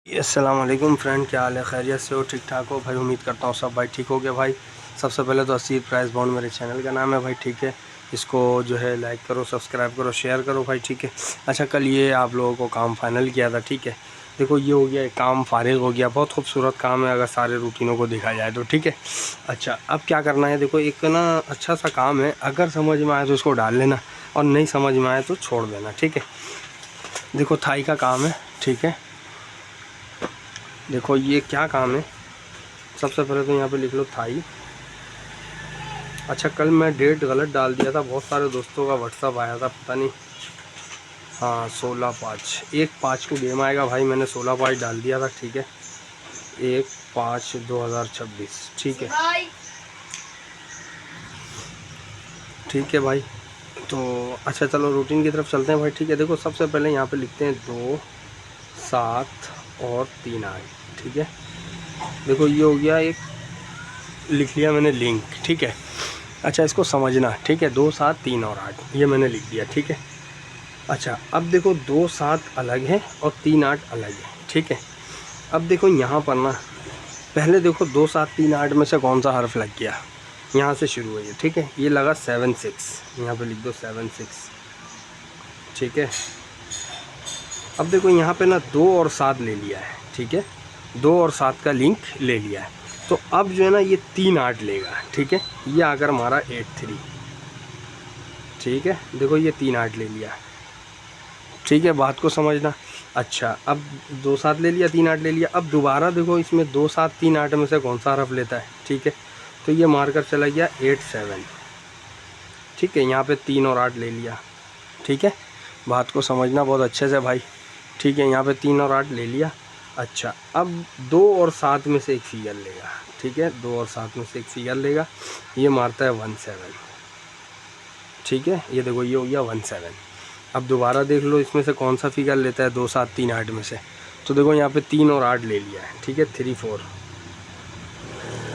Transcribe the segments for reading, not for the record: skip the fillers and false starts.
अस्सलाम वालेकुम फ्रेंड, क्या हाल है? खैरियत से हो? ठीक ठाक हो भाई? उम्मीद करता हूँ सब भाई ठीक हो गया भाई। सबसे पहले तो अस्सी प्राइस बॉन्ड मेरे चैनल का नाम है भाई, ठीक है। इसको जो है लाइक करो, सब्सक्राइब करो, शेयर करो भाई, ठीक है। अच्छा, कल ये आप लोगों को काम फाइनल किया था, ठीक है। देखो ये हो गया, काम फारिग हो गया। बहुत खूबसूरत काम है अगर सारे रूटीनों को देखा जाए तो, ठीक है। अच्छा, अब क्या करना है? देखो एक ना अच्छा सा काम है, अगर समझ में आए तो उसको डाल लेना और नहीं समझ में आए तो छोड़ देना, ठीक है। देखो थाई का काम है, ठीक है। देखो ये क्या काम है, सबसे पहले तो यहाँ पे लिख लो थाई। अच्छा, कल मैं डेट गलत डाल दिया था, बहुत सारे दोस्तों का व्हाट्सअप आया था, पता नहीं। हाँ 16/5, 1/5 को गेम आएगा भाई, मैंने 16/5 डाल दिया था, ठीक है। 1/5/2026, ठीक है। ठीक है भाई, तो अच्छा चलो रूटीन की तरफ चलते हैं भाई, ठीक है। देखो सबसे पहले यहाँ पे लिखते हैं 2, 7 और 3 8, ठीक है। देखो ये हो गया, एक लिख लिया मैंने लिंक, ठीक है। अच्छा इसको समझना, ठीक है। 2 7 3 और 8 ये मैंने लिख दिया, ठीक है। अच्छा अब देखो 2 7 अलग है और 3 8 अलग है, ठीक है। अब देखो यहाँ पर ना, पहले देखो 2 7 3 8 में से कौन सा हर्फ लग गया, यहाँ से शुरू है ये, ठीक है। ये लगा 7 6, यहाँ पे लिख दो 7 6, ठीक है। अब देखो यहाँ पे ना 2 और 7 ले लिया है, ठीक है। 2 और 7 का लिंक ले लिया है, तो अब जो है ना ये 3 8 लेगा, ठीक है। ये आकर हमारा 8 3, ठीक है। देखो ये 3 8 ले लिया, ठीक है, बात को समझना। अच्छा अब 2 7 ले लिया, 3 8 ले लिया। अब दोबारा देखो इसमें 2 7 3 8 में से कौन सा हरफ लेता है, ठीक है। तो ये मारकर चला गया 8 7, ठीक है। यहाँ पे 3 और 8 ले लिया, ठीक है। बात को समझना बहुत अच्छे से भाई, ठीक है। यहाँ पे 3 और 8 ले लिया। अच्छा अब 2 और 7 में से एक फिगर लेगा, ठीक है। 2 और 7 में से एक फिगर लेगा, ये मारता है 1 7, ठीक है। ये देखो ये हो गया 1 7। अब दोबारा देख लो इसमें से कौन सा फिगर लेता है 2 7 3 8 में से। तो देखो यहाँ पे 3 और 8 ले लिया है, ठीक है। 3 4,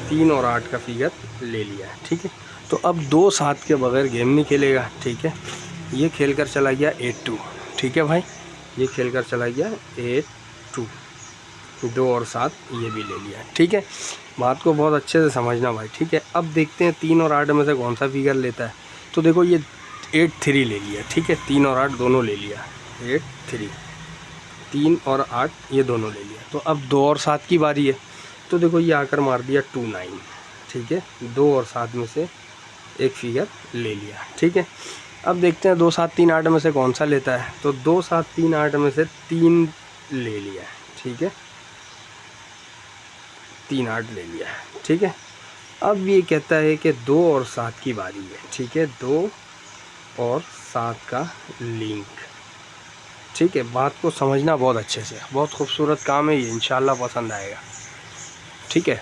3 और 8 का फिगर ले लिया है, ठीक है। तो अब 2 7 के बगैर गेम नहीं खेलेगा, ठीक है। ये खेल कर चला गया 8 2, ठीक है भाई। ये खेल कर चला गया 8 2, 2 और 7 ये भी ले लिया, ठीक है। बात को बहुत अच्छे से समझना भाई, ठीक है। अब देखते हैं 3 और 8 में से कौन सा फिगर लेता है। तो देखो ये 8 3 ले लिया, ठीक है। 3 और 8 दोनों ले लिया, 8 3, 3 और 8 ये दोनों ले लिया। तो अब 2 और 7 की बारी है, तो देखो ये आकर मार दिया 2 9, ठीक है। 2 और 7 में से एक फिगर ले लिया, ठीक है। अब देखते हैं 2 7 3 8 में से कौन सा लेता है। तो 2 7 3 8 में से 3 ले लिया है, ठीक है। 3 8 ले लिया है, ठीक है। अब ये कहता है कि 2 और 7 की बारी है, ठीक है। 2 और 7 का लिंक, ठीक है। बात को समझना बहुत अच्छे से, बहुत खूबसूरत काम है ये, इंशाल्लाह पसंद आएगा, ठीक है।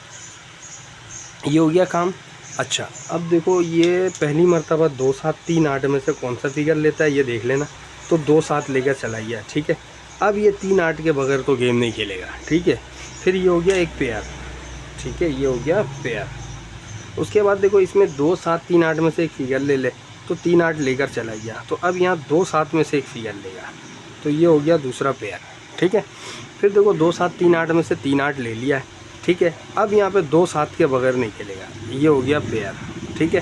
ये हो गया काम। अच्छा अब देखो ये पहली मर्तबा 2 7 3 8 में से कौन सा फिगर लेता है ये देख लेना। तो 2 7 लेकर चला गया, ठीक है। अब ये 3 8 के बगैर तो गेम नहीं खेलेगा, ठीक है। फिर ये हो गया एक पेयर, ठीक है। ये हो गया पेयर। उसके बाद देखो इसमें 2 7 3 8 में से एक फिगर ले ले, तो 3 8 लेकर चला गया। तो अब यहाँ 2 7 में से एक फिगर लेगा, तो ये हो गया दूसरा पेयर, ठीक है। फिर देखो 2 7 3 8 में से 3 8 ले लिया है, ठीक है। अब यहाँ पे 2 7 के बगैर नहीं खेलेगा, ये हो गया पेयर, ठीक है।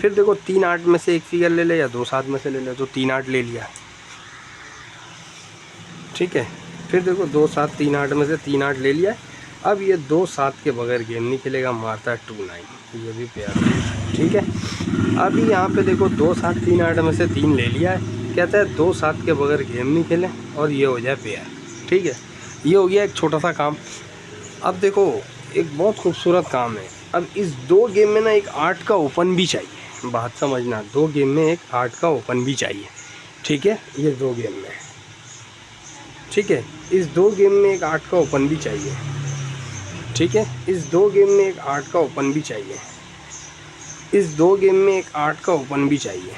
फिर देखो 3 8 में से एक फिगर ले ले या 2 7 में से ले ले, तो 3 8 ले लिया, ठीक है। फिर देखो 2 7 3 8 में से 3 8 ले लिया। अब ये 2 7 के बगैर गेम नहीं खेलेगा, मारता है 2 9, ये भी पेयर, ठीक है। अभी यहाँ पे देखो 2 7 3 8 में से 3 ले लिया है, कहता है 2 7 के बगैर गेम नहीं खेले और ये हो जाए पेयर, ठीक है। ये हो गया एक छोटा सा काम। अब देखो एक बहुत खूबसूरत काम है। अब इस 2 गेम में ना एक 8 का ओपन भी चाहिए, बात समझना। 2 गेम में एक 8 का ओपन भी चाहिए, ठीक है। ये 2 गेम में, ठीक है। इस 2 गेम में एक 8 का ओपन भी चाहिए, ठीक है। इस 2 गेम में एक 8 का ओपन भी चाहिए, इस 2 गेम में एक 8 का ओपन भी चाहिए,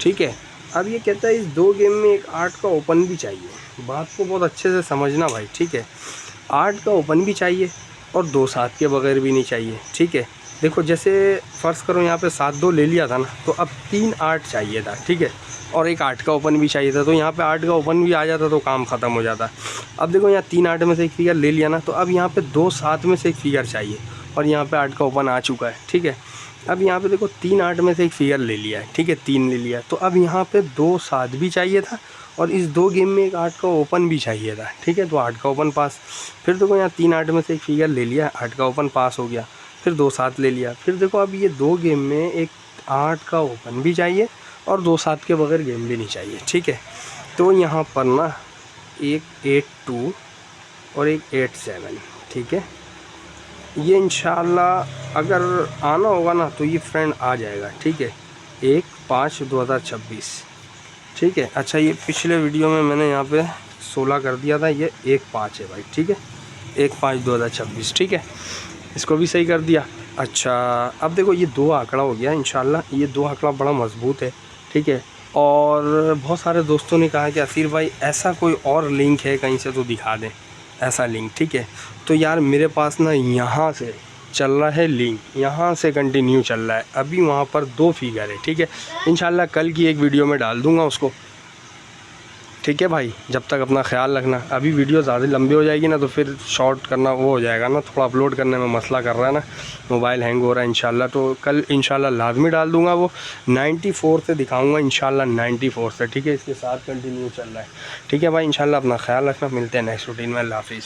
ठीक है। अब ये कहता है इस 2 गेम में एक 8 का ओपन भी चाहिए। बात को बहुत अच्छे से समझना भाई, ठीक है। 8 का ओपन भी चाहिए और 2 7 के बगैर भी नहीं चाहिए, ठीक है। देखो जैसे फ़र्ज़ करो यहाँ पे 7-2 ले लिया था ना, तो अब 3-8 चाहिए था, ठीक है, और एक 8 का ओपन भी चाहिए था, तो यहाँ पे 8 का ओपन भी आ जाता तो काम ख़त्म हो जाता। अब देखो यहाँ 3-8 में से एक फिगर ले लिया ना, तो अब यहाँ पे 2-7 में से एक फिगर चाहिए, और यहाँ पे 8 का ओपन आ चुका है, ठीक है। अब यहाँ पे देखो 3-8 में से एक फिगर ले लिया है, ठीक है, 3 ले लिया, तो अब यहाँ पे 2-7 भी चाहिए था, और इस 2 गेम में एक 8 का ओपन भी चाहिए था, ठीक है, तो 8 का ओपन पास। फिर देखो यहाँ 3-8 में से एक फिगर ले लिया, 8 का ओपन पास हो गया, फिर 2-7 ले लिया। फिर देखो अब ये 2 गेम में एक 8 का ओपन भी चाहिए और 2-7 के बगैर गेम भी नहीं चाहिए, ठीक है। तो यहाँ पर ना एक 8-2 और एक 8-7, ठीक है, ये इंशाल्लाह अगर आना होगा ना तो ये फ्रेंड आ जाएगा, ठीक है, 1-5-2026, ठीक है। अच्छा ये पिछले वीडियो में मैंने यहाँ पे 16 कर दिया था, ये 1-5 है भाई, ठीक है, 1-5-2026, ठीक है, इसको भी सही कर दिया। अच्छा अब देखो ये 2 आंकड़ा हो गया इंशाल्लाह, ये 2 आंकड़ा बड़ा मजबूत है, ठीक है। और बहुत सारे दोस्तों ने कहा कि असीर भाई ऐसा कोई और लिंक है कहीं से तो दिखा दें, ऐसा लिंक, ठीक है। तो यार मेरे पास ना यहाँ से चल रहा है लिंक, यहाँ से कंटिन्यू चल रहा है, अभी वहाँ पर 2 फिगर है, ठीक है, इंशाल्लाह कल की एक वीडियो में डाल दूँगा उसको, ठीक है भाई। जब तक अपना ख्याल रखना, अभी वीडियो ज़्यादा लंबी हो जाएगी ना तो फिर शॉर्ट करना वो हो जाएगा ना, थोड़ा अपलोड करने में मसला कर रहा है ना, मोबाइल हैंग हो रहा है इंशाल्लाह। तो कल इंशाल्लाह लाजमी डाल दूंगा, वो 94 से दिखाऊंगा इंशाल्लाह, 94 से, ठीक है, इसके साथ कंटिन्यू चल रहा है, ठीक है भाई। इंशाल्लाह अपना ख्याल रखना, मिलते हैं नेक्स्ट रूटीन में, अल्लाह हाफिज़।